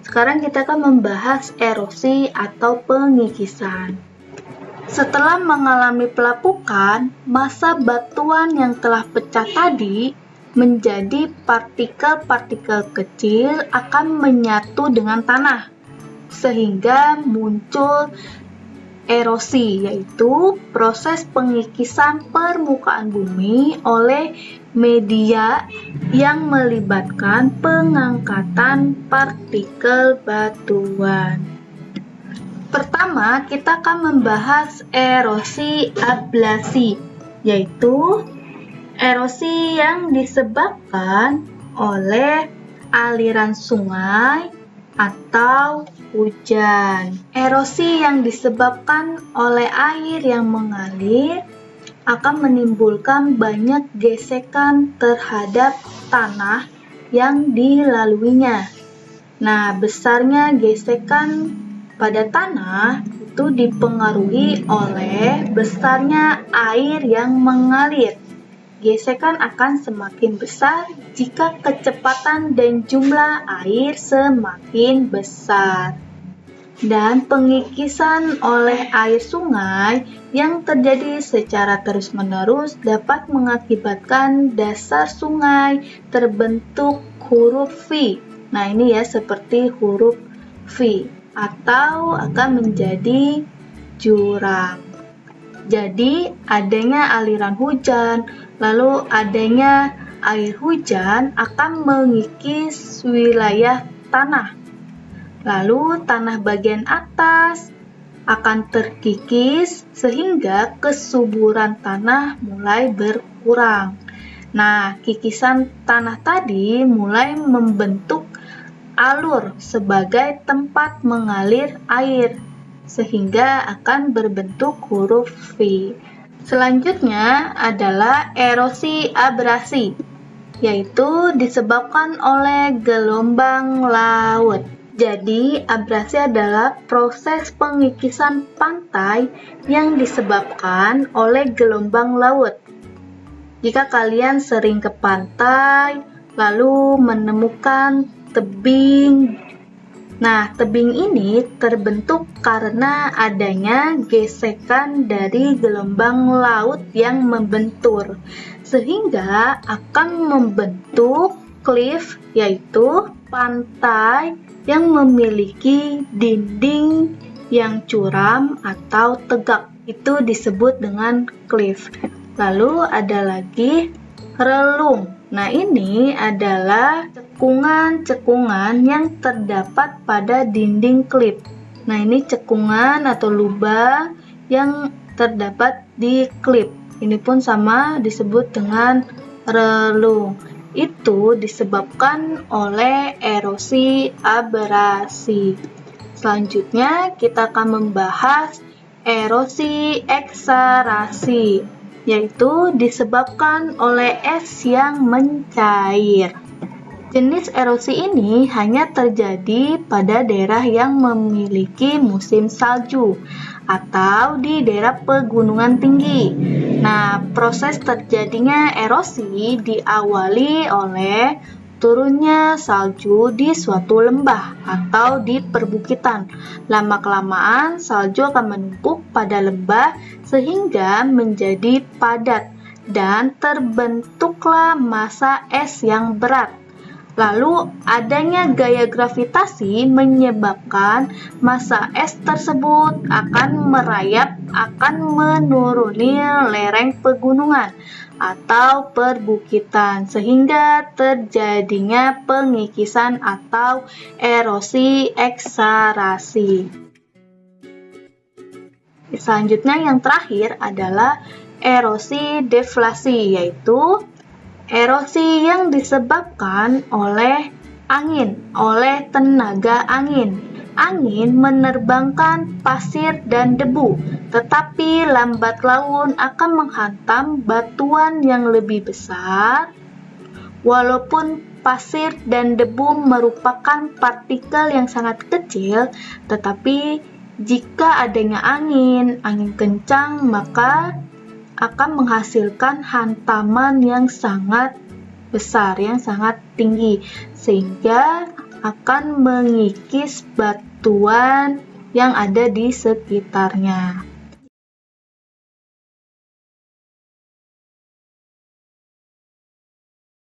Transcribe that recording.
Sekarang kita akan membahas erosi atau pengikisan. Setelah mengalami pelapukan, massa batuan yang telah pecah tadi menjadi partikel-partikel kecil akan menyatu dengan tanah, sehingga muncul erosi, yaitu proses pengikisan permukaan bumi oleh media yang melibatkan pengangkatan partikel batuan. Pertama, kita akan membahas erosi ablasi, yaitu erosi yang disebabkan oleh aliran sungai atau hujan. Erosi yang disebabkan oleh air yang mengalir akan menimbulkan banyak gesekan terhadap tanah yang dilaluinya. Nah, besarnya gesekan pada tanah itu dipengaruhi oleh besarnya air yang mengalir. Gesekan akan semakin besar jika kecepatan dan jumlah air semakin besar. Dan pengikisan oleh air sungai yang terjadi secara terus-menerus dapat mengakibatkan dasar sungai terbentuk huruf V. Nah, ini ya seperti huruf V. Atau akan menjadi jurang. Jadi, adanya aliran hujan, lalu adanya air hujan akan mengikis wilayah tanah. Lalu, tanah bagian atas akan terkikis sehingga kesuburan tanah mulai berkurang. Nah, kikisan tanah tadi mulai membentuk alur sebagai tempat mengalir air, sehingga akan berbentuk huruf V. Selanjutnya adalah erosi abrasi, yaitu disebabkan oleh gelombang laut. Jadi, abrasi adalah proses pengikisan pantai yang disebabkan oleh gelombang laut. Jika kalian sering ke pantai, lalu menemukan tebing. Nah, tebing ini terbentuk karena adanya gesekan dari gelombang laut yang membentur, sehingga akan membentuk cliff, yaitu pantai yang memiliki dinding yang curam atau tegak. Itu disebut dengan cliff. Lalu ada lagi relung. Nah, ini adalah cekungan-cekungan yang terdapat pada dinding klip. Nah, ini cekungan atau lubang yang terdapat di klip. Ini pun sama disebut dengan relung. Itu disebabkan oleh erosi abrasi. Selanjutnya, kita akan membahas erosi ekserasi, yaitu disebabkan oleh es yang mencair. Jenis erosi ini hanya terjadi pada daerah yang memiliki musim salju atau di daerah pegunungan tinggi. Nah, proses terjadinya erosi diawali oleh turunnya salju di suatu lembah atau di perbukitan. Lama-kelamaan salju akan menumpuk pada lembah sehingga menjadi padat dan terbentuklah massa es yang berat. Lalu adanya gaya gravitasi menyebabkan massa es tersebut akan merayap, akan menuruni lereng pegunungan atau perbukitan, sehingga terjadinya pengikisan atau erosi ekserasi. Selanjutnya yang terakhir adalah erosi deflasi, yaitu erosi yang disebabkan oleh angin, oleh tenaga angin. Angin menerbangkan pasir dan debu, tetapi lambat laun akan menghantam batuan yang lebih besar. Walaupun pasir dan debu merupakan partikel yang sangat kecil, tetapi jika adanya angin kencang, maka akan menghasilkan hantaman yang sangat besar, yang sangat tinggi, sehingga akan mengikis batuan yang ada di sekitarnya.